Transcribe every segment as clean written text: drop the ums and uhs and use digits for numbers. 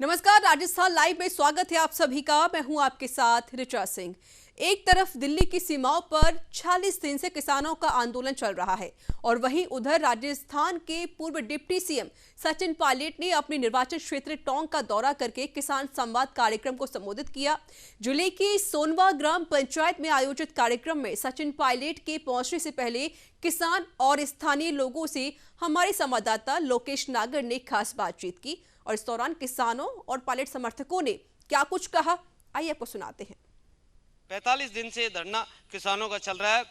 नमस्कार, राजस्थान लाइव में स्वागत है आप सभी का। मैं हूं आपके साथ ऋचा सिंह। एक तरफ दिल्ली की सीमाओं पर 46 दिन से किसानों का आंदोलन चल रहा है और वहीं उधर राजस्थान के पूर्व डिप्टी सीएम सचिन पायलट ने अपने निर्वाचन क्षेत्र टोंक का दौरा करके किसान संवाद कार्यक्रम को संबोधित किया। जिले की सोनवा ग्राम पंचायत में आयोजित कार्यक्रम में सचिन पायलट के पहुंचने से पहले किसान और स्थानीय लोगों से हमारे संवाददाता लोकेश नागर ने खास बातचीत की और इस दौरान किसानों और पायलट समर्थकों ने क्या कुछ कहा, आइए आपको सुनाते हैं। 45 दिन से धरना किसानों का चल रहा है।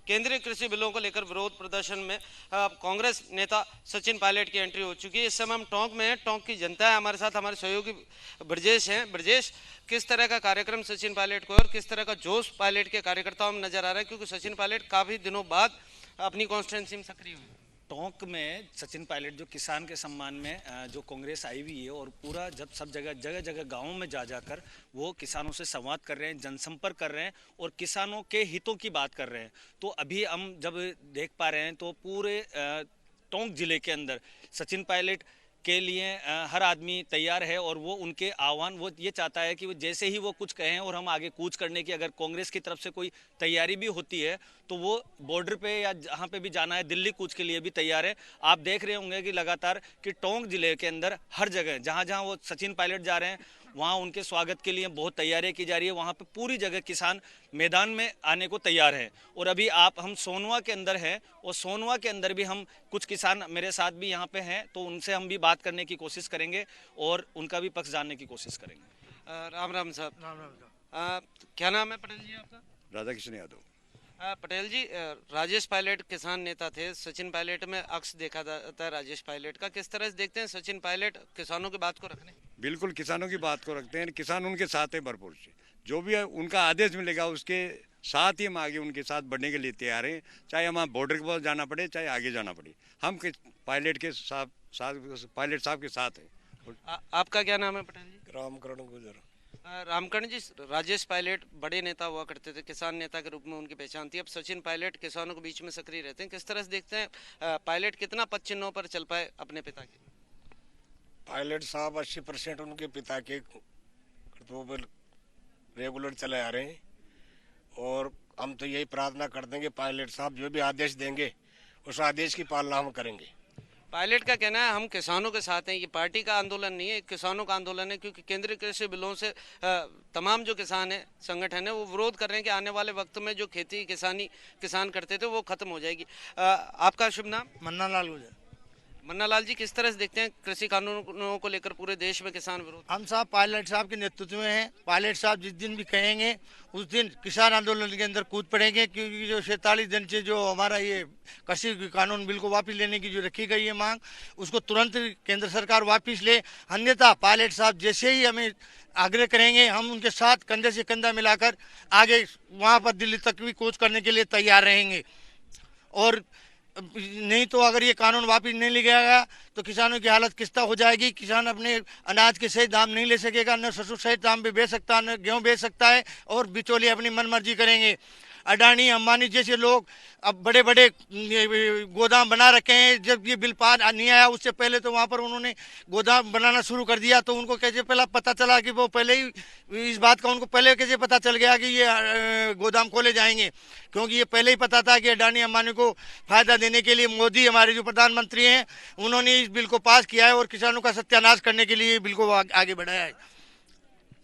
केंद्रीय कृषि बिलों को लेकर विरोध प्रदर्शन में कांग्रेस नेता सचिन पायलट की एंट्री हो चुकी है। इस समय हम टोंक में हैं। टोंक की जनता है हमारे साथ, हमारे सहयोगी ब्रजेश हैं। ब्रजेश, किस तरह का कार्यक्रम सचिन पायलट को और किस तरह का जोश पायलट के कार्यकर्ताओं में नजर आ रहा है, क्योंकि सचिन पायलट काफी दिनों बाद अपनी कॉन्स्टिट्यूंसी में सक्रिय हुए? टोंक में सचिन पायलट जो किसान के सम्मान में जो कांग्रेस आई हुई है और पूरा जब सब जगह जगह गाँवों में जा जाकर वो किसानों से संवाद कर रहे हैं, जनसंपर्क कर रहे हैं और किसानों के हितों की बात कर रहे हैं। तो अभी हम जब देख पा रहे हैं तो पूरे टोंक जिले के अंदर सचिन पायलट के लिए हर आदमी तैयार है और वो उनके आह्वान वो ये चाहता है कि वो जैसे ही वो कुछ कहें और हम आगे कूच करने की, अगर कांग्रेस की तरफ से कोई तैयारी भी होती है तो वो बॉर्डर पे या जहाँ पे भी जाना है दिल्ली कूच के लिए भी तैयार है। आप देख रहे होंगे कि लगातार कि टोंक जिले के अंदर हर जगह जहाँ जहाँ वो सचिन पायलट जा रहे हैं वहाँ उनके स्वागत के लिए बहुत तैयारियां की जा रही है। वहाँ पे पूरी जगह किसान मैदान में आने को तैयार है। और अभी हम सोनवा के अंदर हैं और सोनवा के अंदर भी हम कुछ किसान मेरे साथ भी यहाँ पे हैं, तो उनसे हम भी बात करने की कोशिश करेंगे और उनका भी पक्ष जानने की कोशिश करेंगे। राम राम साहब। राम राम। क्या नाम है पटेल जी आपका? राधा कृष्ण यादव। पटेल जी, राजेश पायलट किसान नेता थे, सचिन पायलट में अक्स देखा जाता है राजेश पायलट का। किस तरह से देखते हैं सचिन पायलट किसानों की बात को रखने? बिल्कुल किसानों की बात को रखते हैं। किसान उनके साथ है भरपूर से। जो भी उनका आदेश मिलेगा उसके साथ ही हम आगे उनके साथ बढ़ने के लिए तैयार हैं। चाहे हमें बॉर्डर के पास जाना पड़े, चाहे आगे जाना पड़े, हम पायलट के पायलट साहब के साथ हैं। आपका क्या नाम है पटेल जी? रामकरण गुजर। रामकरण जी, राजेश पायलट बड़े नेता हुआ करते थे, किसान नेता के रूप में उनकी पहचान थी। अब सचिन पायलट किसानों के बीच में सक्रिय रहते हैं। किस तरह से देखते हैं पायलट कितना पद चिन्हों पर चल पाए अपने पिता के? पायलट साहब 80% उनके पिता के कर्तव्यों पर रेगुलर चले आ रहे हैं और हम तो यही प्रार्थना करते हैं कि पायलट साहब जो भी आदेश देंगे उस आदेश की पालना हम करेंगे। पायलट का कहना है हम किसानों के साथ हैं, ये पार्टी का आंदोलन नहीं है, किसानों का आंदोलन है, क्योंकि केंद्रीय कृषि बिलों से तमाम जो किसान है संगठन है वो विरोध कर रहे हैं कि आने वाले वक्त में जो खेती किसानी किसान करते थे वो खत्म हो जाएगी। आपका शुभ नाम? मन्ना लाल गुजर। मन्ना लाल जी, किस तरह से देखते हैं कृषि कानूनों को लेकर पूरे देश में किसान विरोध? हम साहब पायलट साहब के नेतृत्व में हैं। पायलट साहब जिस दिन भी कहेंगे उस दिन किसान आंदोलन के अंदर कूद पड़ेंगे, क्योंकि जो 47 दिन से जो हमारा ये कृषि कानून बिल को वापस लेने की जो रखी गई है मांग, उसको तुरंत केंद्र सरकार वापस ले। अन्यथा पायलट साहब जैसे ही हमें आग्रह करेंगे हम उनके साथ कंधे से कंधा मिलाकर आगे वहाँ पर दिल्ली तक भी कूच करने के लिए तैयार रहेंगे। और नहीं तो अगर ये कानून वापस नहीं लिया गया तो किसानों की हालत किस्ता हो जाएगी। किसान अपने अनाज के सही दाम नहीं ले सकेगा, न ससुर सही दाम पे बेच सकता, न गेहूँ बेच सकता है और बिचौलिए अपनी मनमर्जी करेंगे। अडानी अंबानी जैसे लोग अब बड़े बड़े गोदाम बना रखे हैं। जब ये बिल पास नहीं आया उससे पहले तो वहाँ पर उन्होंने गोदाम बनाना शुरू कर दिया, तो उनको कैसे पहला पता चला कि वो पहले ही इस बात का उनको पहले कैसे पता चल गया कि ये गोदाम खोले जाएंगे? क्योंकि ये पहले ही पता था कि अडानी अंबानी को फायदा देने के लिए मोदी हमारे जो प्रधानमंत्री हैं उन्होंने इस बिल को पास किया है और किसानों का सत्यानाश करने के लिए बिल को आगे बढ़ाया है।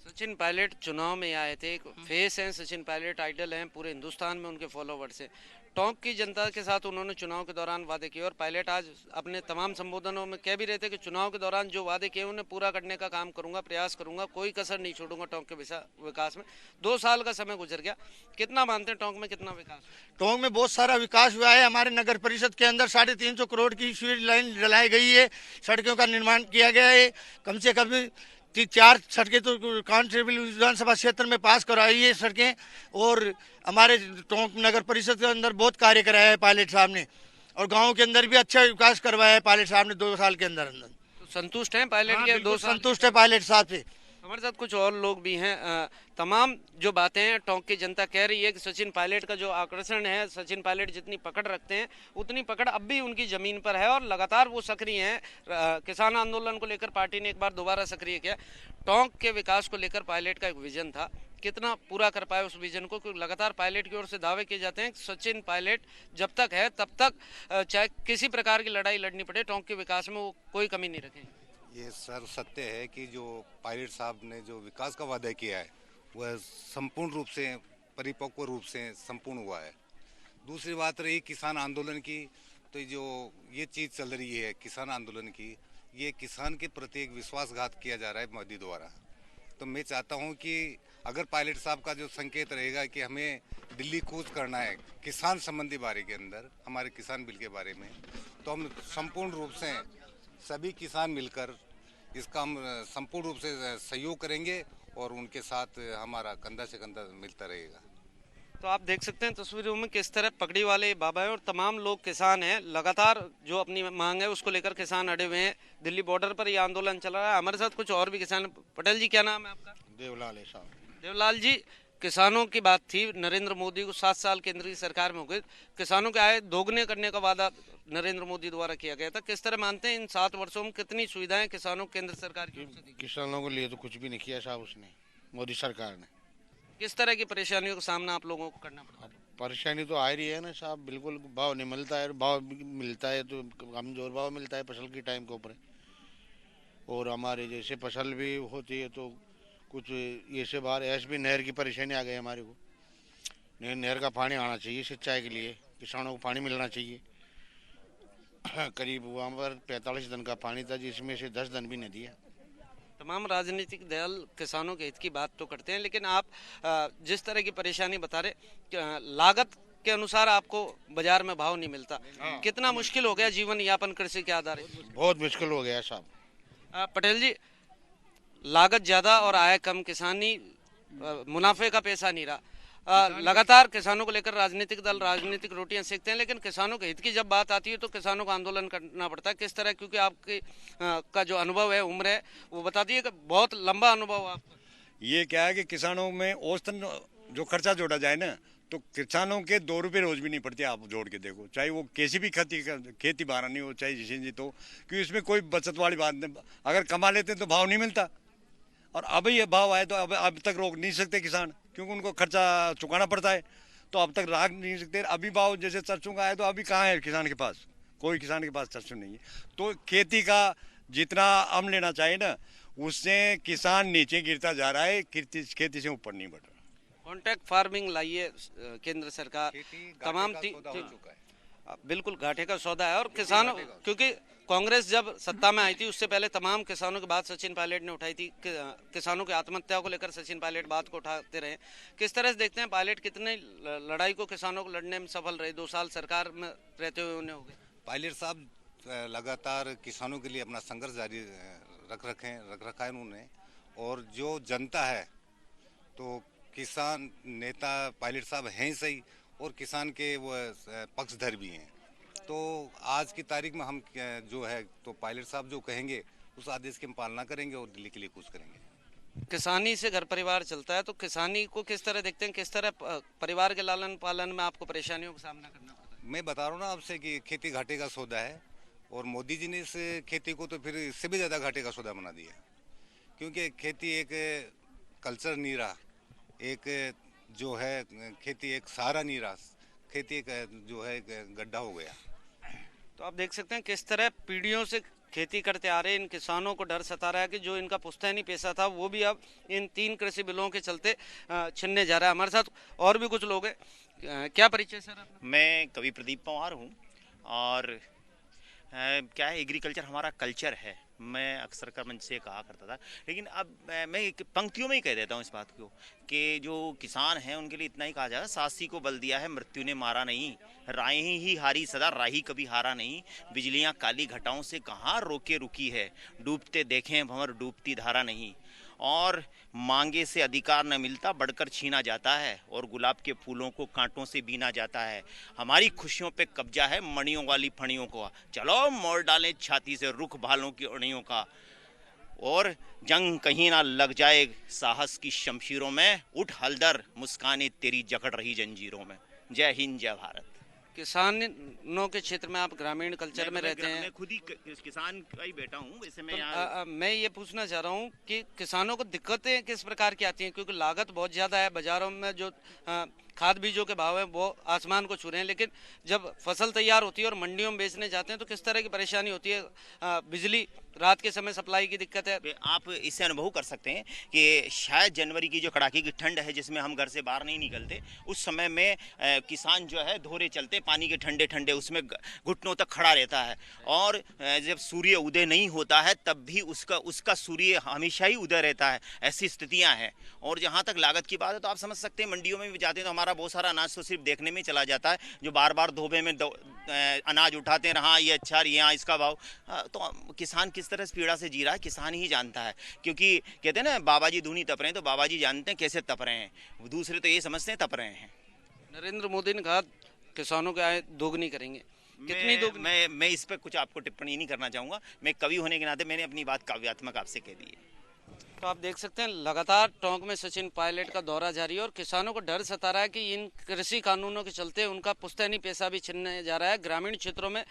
सचिन पायलट चुनाव में आए थे, फेस हैं सचिन पायलट, आइडल हैं, पूरे हिंदुस्तान में उनके फॉलोवर्स हैं। टोंक की जनता के साथ उन्होंने चुनाव के दौरान वादे किए और पायलट आज अपने तमाम संबोधनों में कह भी रहे थे कि चुनाव के दौरान जो वादे किए उन्हें पूरा करने का काम करूंगा, प्रयास करूंगा, कोई कसर नहीं छोड़ूंगा टोंक के विकास में। 2 साल का समय गुजर गया, कितना मानते हैं टोंक में कितना विकास? टोंक में बहुत सारा विकास हुआ है। हमारे नगर परिषद के अंदर 350 करोड़ की सीवेज लाइन डलाई गई है, सड़कों का निर्माण किया गया है। कम से कम 4 सड़कें तो कांस्टेबल विधानसभा क्षेत्र में पास कराई है सड़कें। और हमारे टोंक नगर परिषद के अंदर बहुत कार्य कराया है पायलट साहब ने और गाँव के अंदर भी अच्छा विकास करवाया है पायलट साहब ने 2 साल के अंदर। तो संतुष्ट हैं पायलट के? 2 साल संतुष्ट है पायलट साहब से। हमारे साथ कुछ और लोग भी हैं। तमाम जो बातें हैं टोंक की जनता कह रही है कि सचिन पायलट का जो आकर्षण है, सचिन पायलट जितनी पकड़ रखते हैं उतनी पकड़ अब भी उनकी ज़मीन पर है और लगातार वो सक्रिय हैं। किसान आंदोलन को लेकर पार्टी ने एक बार दोबारा सक्रिय किया। टोंक के विकास को लेकर पायलट का एक विजन था, कितना पूरा कर पाए उस विजन को, क्योंकि लगातार पायलट की ओर से दावे किए जाते हैं कि सचिन पायलट जब तक है तब तक चाहे किसी प्रकार की लड़ाई लड़नी पड़े टोंक के विकास में वो कोई कमी नहीं रखेंगे। ये सर सत्य है कि जो पायलट साहब ने जो विकास का वादा किया है वह संपूर्ण रूप से परिपक्व रूप से संपूर्ण हुआ है। दूसरी बात रही किसान आंदोलन की, तो जो ये चीज़ चल रही है किसान आंदोलन की, ये किसान के प्रति एक विश्वासघात किया जा रहा है मोदी द्वारा। तो मैं चाहता हूँ कि अगर पायलट साहब का जो संकेत रहेगा कि हमें दिल्ली कूच करना है किसान संबंधी बारे के अंदर, हमारे किसान बिल के बारे में, तो हम संपूर्ण रूप से सभी किसान मिलकर इसका हम संपूर्ण रूप से सहयोग करेंगे और उनके साथ हमारा कंधा से कंधा मिलता रहेगा। तो आप देख सकते हैं तस्वीरों में किस तरह पगड़ी वाले बाबा है और तमाम लोग किसान हैं। लगातार जो अपनी मांग है उसको लेकर किसान अड़े हुए हैं। दिल्ली बॉर्डर पर ये आंदोलन चल रहा है। हमारे साथ कुछ और भी किसान। पटेल जी, क्या नाम है आपका? देवलाल है साहब। देवलाल जी, किसानों की बात थी, नरेंद्र मोदी को 7 साल केंद्र की सरकार में हो गए, किसानों के आय दोगुने करने का वादा नरेंद्र मोदी द्वारा किया गया था। किस तरह मानते हैं इन 7 वर्षों में कितनी सुविधाएं किसानों केंद्र सरकार की ओर से दी? किसानों के लिए तो कुछ भी नहीं किया साहब उसने, मोदी सरकार ने। किस तरह की परेशानियों का सामना आप लोगों को करना पड़ता है? परेशानी तो आ रही है ना साहब, बिल्कुल भाव नहीं मिलता है। भाव मिलता है तो कमजोर भाव मिलता है फसल की टाइम के ऊपर, और हमारे जैसे फसल भी होती है तो कुछ ये से बाहर ऐसे भी नहर की परेशानी आ गई हमारे को। नहर का पानी आना चाहिए सिंचाई के लिए, किसानों को पानी मिलना चाहिए। करीब वहाँ पर 45 दिन का पानी था जिसमें से 10 दिन भी नहीं दिया। तमाम राजनीतिक दल किसानों के हित की बात तो करते हैं, लेकिन आप जिस तरह की परेशानी बता रहे, लागत के अनुसार आपको बाजार में भाव नहीं मिलता, कितना मुश्किल हो गया जीवन यापन कृषि के आधारित? बहुत मुश्किल हो गया साहब। पटेल जी, लागत ज्यादा और आय कम, किसानी मुनाफे का पैसा नहीं रहा। लगातार किसानों को लेकर राजनीतिक दल राजनीतिक रोटियां सेकते हैं, लेकिन किसानों के हित की जब बात आती है तो किसानों को आंदोलन करना पड़ता है। किस तरह, क्योंकि आपकी का जो अनुभव है, उम्र है, वो बताती है कि बहुत लंबा अनुभव आपका। ये क्या है कि किसानों में औसतन जो खर्चा जोड़ा जाए ना, तो किसानों के 2 रुपये रोज भी नहीं पड़ते। आप जोड़ के देखो, चाहे वो कैसी भी खेती बारानी हो, चाहे जिसे जी, तो क्योंकि इसमें कोई बचत वाली बात नहीं। अगर कमा लेते हैं तो भाव नहीं मिलता, और अब ये भाव आए तो अब तक रोक नहीं सकते किसान, क्योंकि उनको खर्चा चुकाना पड़ता है, तो अब तक रोक नहीं सकते। अभी भाव जैसे सरसों का आए तो अभी कहाँ है किसान के पास? कोई किसान के पास सरसों नहीं है। तो खेती का जितना हम लेना चाहिए ना, उससे किसान नीचे गिरता जा रहा है, खेती से ऊपर नहीं बढ़ रहा। कॉन्ट्रैक्ट फार्मिंग लाइए केंद्र सरकार, तमाम बिल्कुल घाटे का सौदा है। और किसानों, क्योंकि कांग्रेस जब सत्ता में आई थी उससे पहले तमाम किसानों की बात सचिन पायलट ने उठाई थी। किसानों की आत्महत्या को लेकर सचिन पायलट बात को उठाते रहे। किस तरह से देखते हैं पायलट कितने लड़ाई को किसानों को लड़ने में सफल रहे? 2 साल सरकार में रहते हुए उन्हें हो गए। पायलट साहब लगातार किसानों के लिए अपना संघर्ष जारी रख रखा है उन्होंने, और जो जनता है तो किसान नेता पायलट साहब हैं सही, और किसान के वो पक्षधर भी हैं। तो आज की तारीख में हम जो है तो पायलट साहब जो कहेंगे उस आदेश की हम पालना करेंगे और दिल्ली के लिए कुछ करेंगे। किसानी से घर परिवार चलता है, तो किसानी को किस तरह देखते हैं? किस तरह परिवार के लालन पालन में आपको परेशानियों का सामना करना पड़ता है? मैं बता रहा हूँ ना आपसे कि खेती घाटे का सौदा है, और मोदी जी ने इस खेती को तो फिर इससे भी ज़्यादा घाटे का सौदा बना दिया, क्योंकि खेती एक कल्चर नहीं रहा, एक जो है खेती एक सहारा नहीं रहा, खेती एक जो है गड्ढा हो गया। तो आप देख सकते हैं किस तरह पीढ़ियों से खेती करते आ रहे इन किसानों को डर सता रहा है कि जो इनका पुश्तैनी पेशा था वो भी अब इन 3 कृषि बिलों के चलते छिनने जा रहा है। हमारे साथ और भी कुछ लोग हैं। क्या परिचय सर आपका? मैं कवि प्रदीप पंवार हूँ, और क्या है, एग्रीकल्चर हमारा कल्चर है। मैं अक्सर कर मंच से कहा करता था, लेकिन अब मैं एक पंक्तियों में ही कह देता हूँ इस बात को कि जो किसान हैं उनके लिए इतना ही कहा जाएगा, सासी को बल दिया है मृत्यु ने मारा नहीं, राही ही हारी सदा राही कभी हारा नहीं, बिजलियाँ काली घटाओं से कहाँ रोके रुकी है, डूबते देखें भंवर डूबती धारा नहीं, और मांगे से अधिकार न मिलता बढ़कर छीना जाता है, और गुलाब के फूलों को कांटों से बीना जाता है, हमारी खुशियों पे कब्जा है मणियों वाली फणियों को, चलो मोड़ डालें छाती से रुख भालों की अड़ियों का, और जंग कहीं ना लग जाए साहस की शमशीरों में, उठ हलदर मुस्काने तेरी जकड़ रही जंजीरों में। जय हिंद, जय भारत। किसानों के क्षेत्र में आप ग्रामीण कल्चर में रहते हैं। मैं खुद ही किसान का ही बेटा हूँ। वैसे मैं तो मैं ये पूछना चाह रहा हूँ कि किसानों को दिक्कतें किस प्रकार की आती हैं, क्योंकि लागत बहुत ज़्यादा है, बाजारों में जो खाद बीजों के भाव है वो आसमान को छू रहे हैं, लेकिन जब फसल तैयार होती है और मंडियों में बेचने जाते हैं तो किस तरह की परेशानी होती है? बिजली रात के समय सप्लाई की दिक्कत है। आप इससे अनुभव कर सकते हैं कि शायद जनवरी की जो कड़ाके की ठंड है, जिसमें हम घर से बाहर नहीं निकलते, उस समय में किसान जो है धोरे चलते पानी के ठंडे ठंडे उसमें घुटनों तक खड़ा रहता है, और जब सूर्य उदय नहीं होता है तब भी उसका सूर्य हमेशा ही उदय रहता है। ऐसी स्थितियां हैं। और जहां तक लागत की बात है तो आप समझ सकते हैं, मंडियों में भी जाते हैं तो हमारा बहुत सारा अनाज तो सिर्फ देखने में चला जाता है, जो बार बार धोबे में अनाज उठाते हैं, हाँ ये अच्छा, यहाँ इसका भाव। तो किसान किस तरह से पीड़ा से जी रहा है किसान ही जानता है, क्योंकि कहते हैं ना बाबा जी धूनी तप रहे हैं, तो बाबा जी जानते हैं कैसे तप रहे हैं, दूसरे तो ये समझते हैं तप रहे हैं। नरेंद्र मोदी ने कहा किसानों की आय दोगुनी करेंगे, कितनी दोगुनी? मैं इस पर कुछ आपको टिप्पणी नहीं करना चाहूँगा। मैं कवि होने के नाते मैंने अपनी बात काव्यात्मक आपसे कह दी है। तो आप देख सकते हैं लगातार टोंक में सचिन पायलट का दौरा जारी है और किसानों को डर सता रहा है कि इन कृषि कानूनों के चलते उनका पुश्तैनी पैसा भी छीनने जा रहा है। ग्रामीण क्षेत्रों में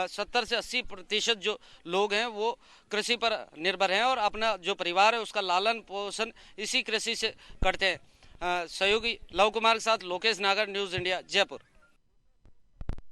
70 से 80% जो लोग हैं वो कृषि पर निर्भर हैं और अपना जो परिवार है उसका लालन पोषण इसी कृषि से करते हैं। सहयोगी लव कुमार के साथ लोकेश नागर, न्यूज़ इंडिया, जयपुर।